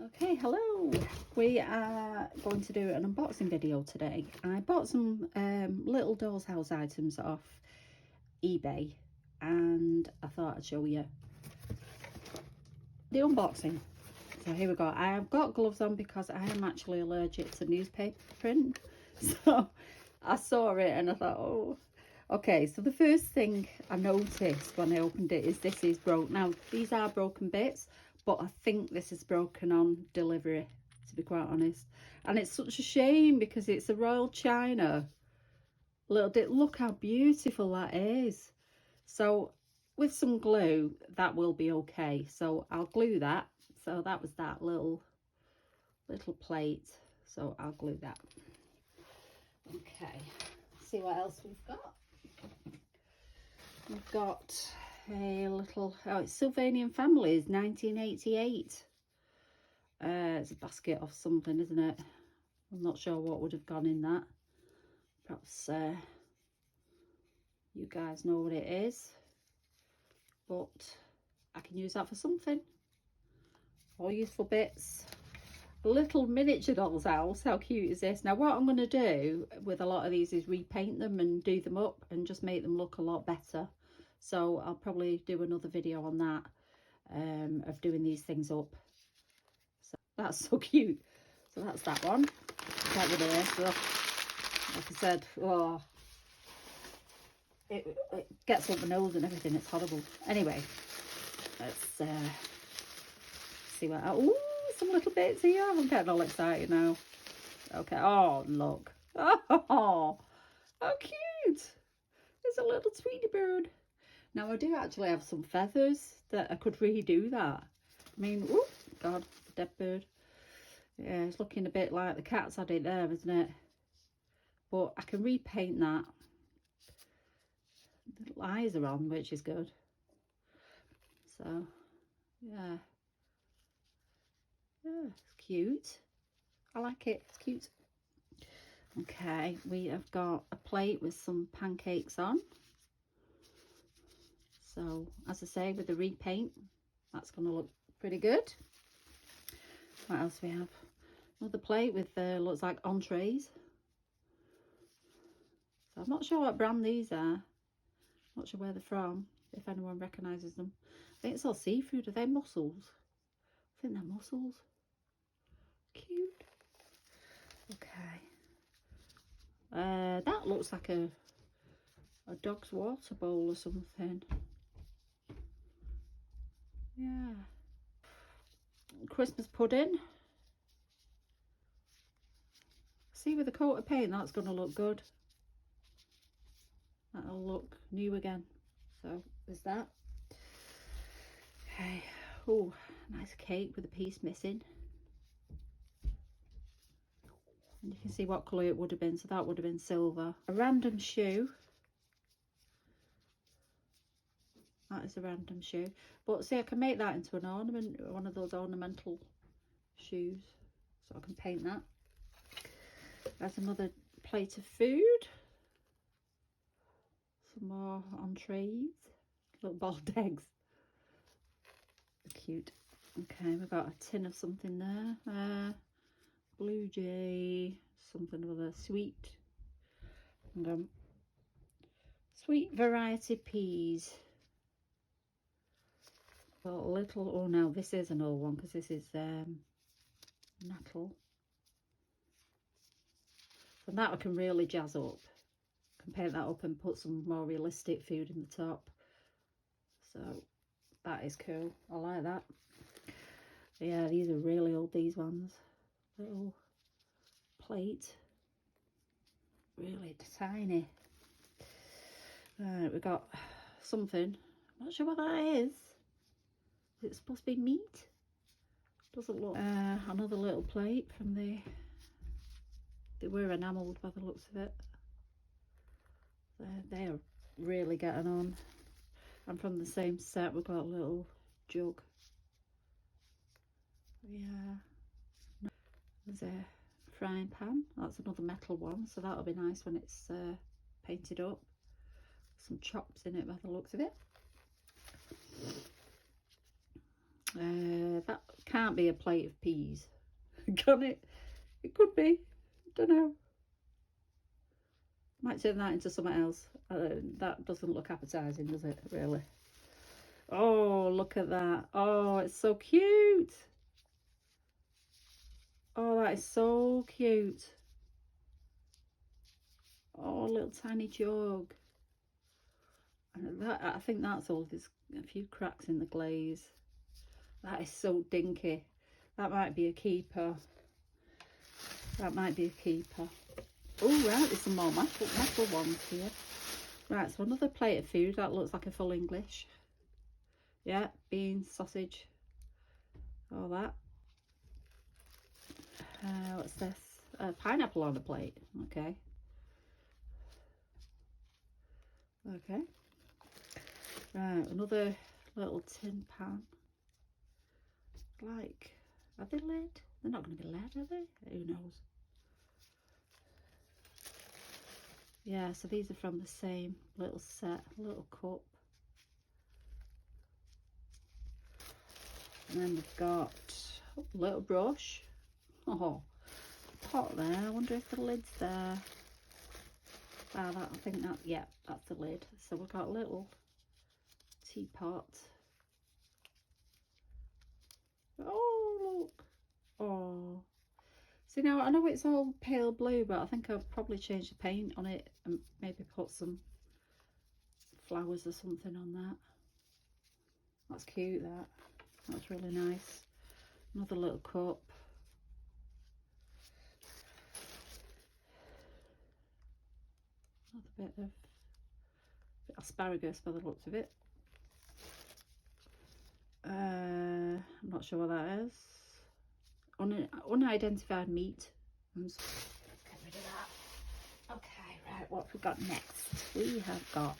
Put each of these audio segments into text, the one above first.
Okay, hello. We are going to do an unboxing video today. I bought some little Dollhouse items off eBay and I thought I'd show you the unboxing. So here we go. I've got gloves on because I am actually allergic to newspaper print. So I saw it and I thought, oh. Okay, so the first thing I noticed when I opened it is this is broke. Now, these are broken bits, but I think this is broken on delivery, to be quite honest. And it's such a shame because it's a Royal China little bit. Look how beautiful that is. So with some glue, that will be okay. So I'll glue that. So that was that little plate. So I'll glue that. Okay, see what else we've got. We've got a little, oh, it's Sylvanian Families, 1988. It's a basket of something, isn't it? I'm not sure what would have gone in that. Perhaps you guys know what it is. But I can use that for something. All useful bits. A little miniature doll's house. How cute is this? Now what I'm going to do with a lot of these is repaint them and do them up and just make them look a lot better. So I'll probably do another video on that, of doing these things up. So that's so cute. So that's that one. Get rid of this. Like I said, oh, it gets up the nose and everything. It's horrible. Anyway, let's see what. Oh, some little bits here. I'm getting all excited now. Okay. Oh, look. Oh, how cute. There's a little Tweety bird. Now, I do actually have some feathers that I could redo that. I mean, oh, God, dead bird. Yeah, it's looking a bit like the cat's had it there, isn't it? But I can repaint that. The little eyes are on, which is good. So, yeah. Yeah, it's cute. I like it. It's cute. Okay, we have got a plate with some pancakes on. So, as I say, with the repaint, that's going to look pretty good. What else we have? Another plate with looks like entrees. So I'm not sure what brand these are. Not sure where they're from, if anyone recognises them. I think it's all seafood. Are they mussels? I think they're mussels. Cute. Okay. That looks like a dog's water bowl or something. Yeah. Christmas pudding. See, with a coat of paint, that's going to look good. That'll look new again. So there's that. Okay. Oh, nice cake with a piece missing. And you can see what colour it would have been. So that would have been silver. A random shoe. That is a random shoe. But see, I can make that into an ornament, one of those ornamental shoes. So I can paint that. There's another plate of food. Some more entrees. Little boiled eggs. Cute. Okay, we've got a tin of something there. Blue Jay, something or other, sweet. And, sweet variety peas. Got a little, oh no, this is an old one because this is nettle. So that I can really jazz up. Can paint that up and put some more realistic food in the top. So that is cool. I like that. Yeah, these are really old, these ones. Little plate. Really tiny. Right, we've got something. I'm not sure what that is. Is it supposed to be meat? Doesn't look. Another little plate from they were enamelled by the looks of it. They are really getting on. And from the same set, we've got a little jug. Yeah. There's a frying pan. That's another metal one, so that'll be nice when it's painted up. Some chops in it by the looks of it. That can't be a plate of peas, can it? It could be. Don't know. Might turn that into something else. That doesn't look appetising, does it? Really? Oh, look at that. Oh, it's so cute. Oh, that is so cute. Oh, little tiny jug. And that, I think that's all. There's a few cracks in the glaze. That is so dinky. That might be a keeper. That might be a keeper. Oh, right, there's some more metal ones here. Right, so another plate of food. That looks like a full English. Yeah, beans, sausage, all that. What's this? Pineapple on the plate. Okay. Okay. Right, another little tin pan. Like, are they lead? They're not going to be lead, are they? Who knows? Yeah, so these are from the same little set, little cup. And then we've got a little brush. Oh, pot there. I wonder if the lid's there. Ah, that, I think that, yeah, that's the lid. So we've got a little teapot. Oh, look. Oh. See, now I know it's all pale blue, but I think I'll probably change the paint on it and maybe put some flowers or something on that. That's cute, that. That's really nice. Another little cup. Another bit of asparagus by the looks of it. I'm not sure what that is. Unidentified meat. Let's get rid of that. Okay, right, what have we got next? We have got,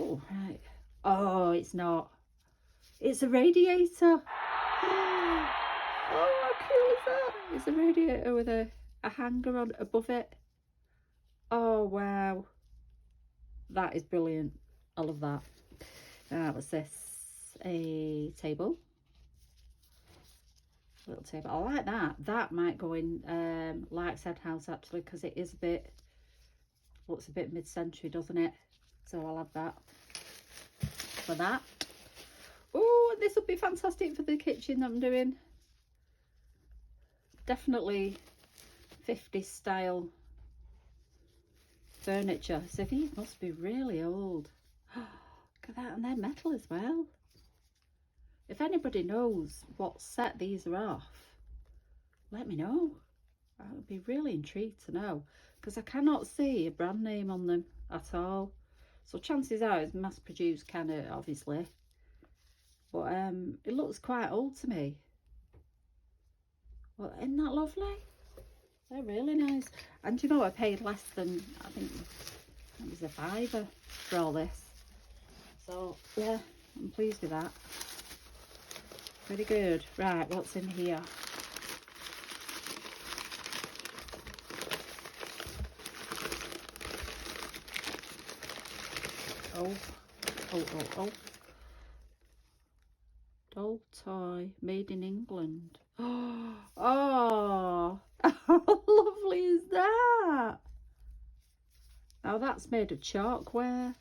oh, right. Oh, it's not. It's a radiator. Oh, how cool is that? It's a radiator with a hanger on above it. Oh, wow. That is brilliant. I love that. What's this? A table. Little table. I like that. That might go in like said house actually, because it is a bit, looks a bit mid-century, doesn't it? So I'll have that for that. Oh, this will be fantastic for the kitchen that I'm doing. Definitely 50s style furniture. So these must be really old. Look at that, and they're metal as well. If anybody knows what set these are off, let me know. I would be really intrigued to know, because I cannot see a brand name on them at all. So chances are it's mass produced, kind of, obviously. But it looks quite old to me. Well, isn't that lovely? They're really nice. And you know, I paid less than, I think it was a £5 for all this. So yeah, I'm pleased with that. Pretty good. Right, what's in here? Oh. Dol-Toi, made in England. Oh, how lovely is that? Now that's made of chalkware.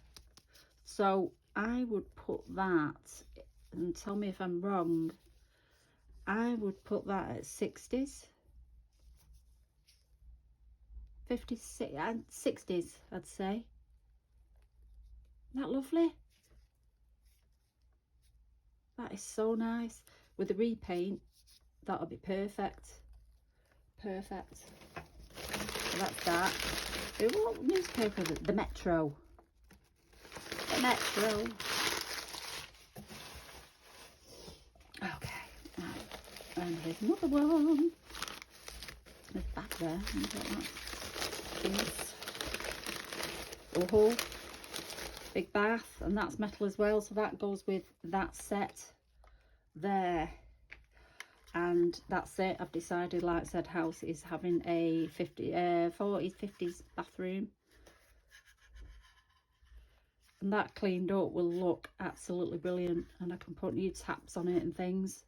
So I would put that, and tell me if I'm wrong, I would put that at 60s. 50s, 60s, I'd say. Isn't that lovely? That is so nice. With the repaint, that'll be perfect. Perfect. So that's that. What newspaper is it? The Metro. The Metro. Okay. Right. And here's another one. There's back there. Oh, big bath, and that's metal as well, so that goes with that set there. And that's it. I've decided, like I said, house is having a 40s 50s bathroom, and that cleaned up will look absolutely brilliant, and I can put new taps on it and things.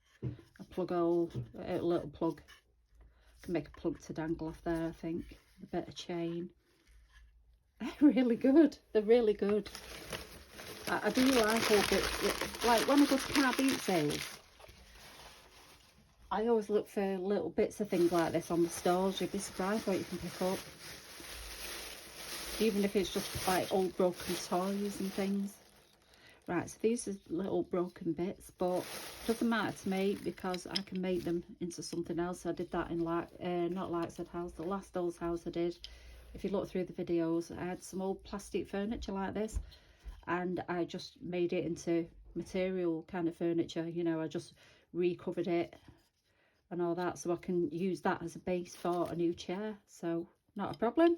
a plug hole, a little plug. Can make a plug to dangle off there, I think. A bit of chain. They're really good. They're really good. I do like all bits. Like when I go to car boot sales, I always look for little bits of things like this on the stores. You'd be surprised what you can pick up. Even if it's just like old broken toys and things. Right, so these are little broken bits, but it doesn't matter to me because I can make them into something else. I did that in not Like Said House, the last Doll's house I did. If you look through the videos, I had some old plastic furniture like this, and I just made it into material kind of furniture. You know, I just recovered it and all that, so I can use that as a base for a new chair. So not a problem.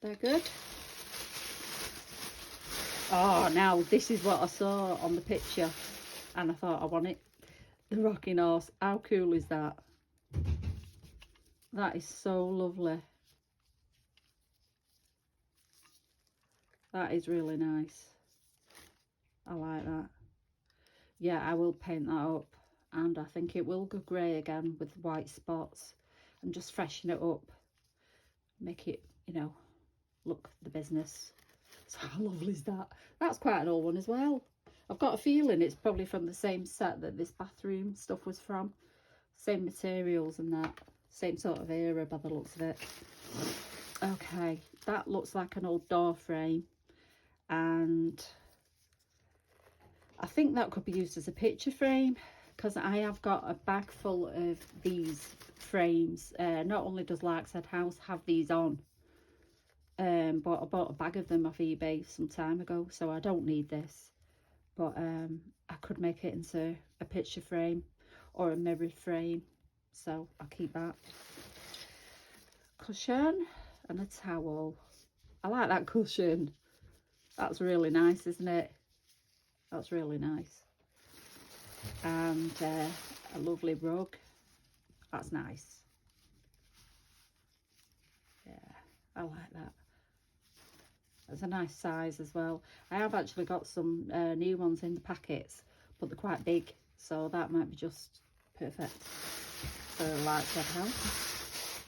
They're good. Oh, now this is what I saw on the picture and I thought I want it. The rocking horse. How cool is that? That is so lovely. That is really nice. I like that. Yeah, I will paint that up, and I think it will go grey again with white spots and just freshen it up. Make it, you know, look the business. So how lovely is that? That's quite an old one as well. I've got a feeling it's probably from the same set that this bathroom stuff was from. Same materials and that. Same sort of era by the looks of it. Okay, that looks like an old door frame. And I think that could be used as a picture frame, because I have got a bag full of these frames. Not only does Like Said House have these on, but I bought a bag of them off eBay some time ago, so I don't need this. But I could make it into a picture frame or a mirrored frame, so I'll keep that. Cushion and a towel. I like that cushion. That's really nice, isn't it? That's really nice. And a lovely rug. That's nice. Yeah, I like that. It's a nice size as well. I have actually got some new ones in the packets, but they're quite big, so that might be just perfect for Like Said House.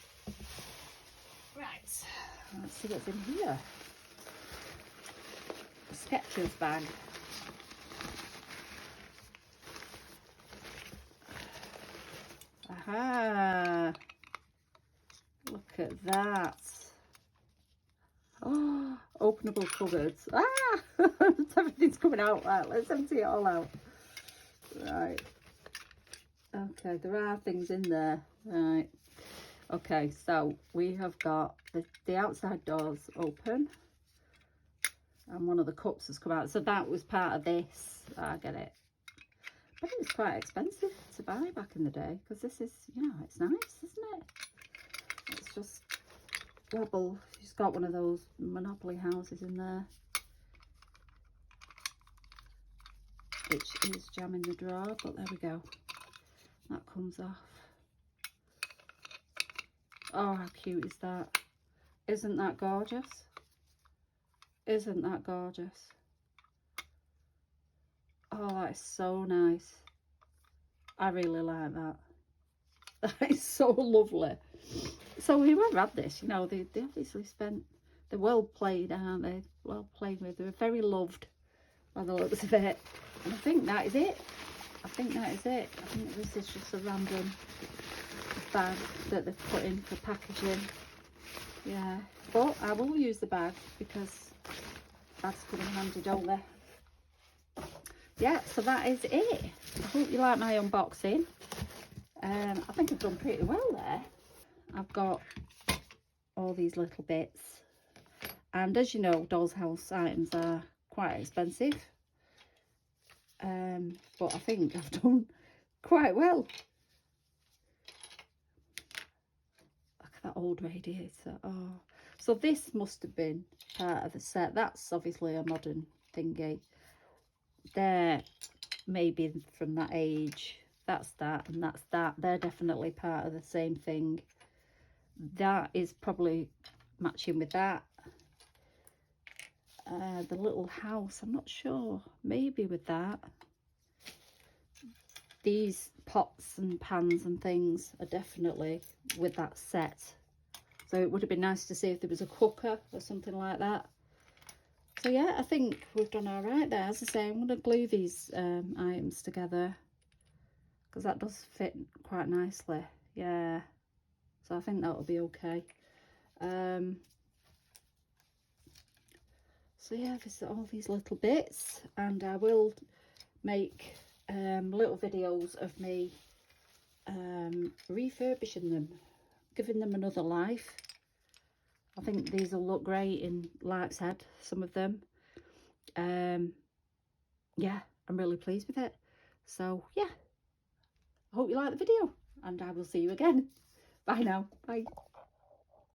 Right, let's see what's in here. A Skechers bag. Aha! Look at that. Oh, openable cupboards. Ah! Everything's coming out. Right, let's empty it all out. Right. Okay, there are things in there. Right. Okay, so we have got the outside doors open. And one of the cups has come out. So that was part of this. I get it. But it was quite expensive to buy back in the day. Because this is, you know, it's nice, isn't it? It's just wobble. She's got one of those Monopoly houses in there, which is jamming the drawer, but there we go. That comes off. Oh, how cute is that? Isn't that gorgeous? Isn't that gorgeous? Oh, that is so nice. I really like that. That is so lovely. So whoever had this, you know, they obviously spent, they're well played, aren't they? Well played with. They're very loved by the looks of it. And I think that is it. I think that is it. I think this is just a random bag that they've put in for packaging. Yeah, but I will use the bag because bags come in handy, don't they? Yeah, so that is it. I hope you like my unboxing. I think I've done pretty well there. I've got all these little bits, and as you know, Doll's House items are quite expensive, but I think I've done quite well. Look at that old radiator. Oh, so this must have been part of the set. That's obviously a modern thingy. They're maybe from that age. That's that, and that's that. They're definitely part of the same thing. That is probably matching with that. The little house, I'm not sure. Maybe with that. these pots and pans and things are definitely with that set. So it would have been nice to see if there was a cooker or something like that. So yeah, I think we've done all right there. As I say, I'm going to glue these items together because that does fit quite nicely. Yeah, so I think that'll be okay. So yeah, there's all these little bits, and I will make little videos of me refurbishing them, giving them another life. I think these will look great in Lark's Head, some of them. Yeah, I'm really pleased with it. So yeah, I hope you like the video, and I will see you again. Bye now. Bye.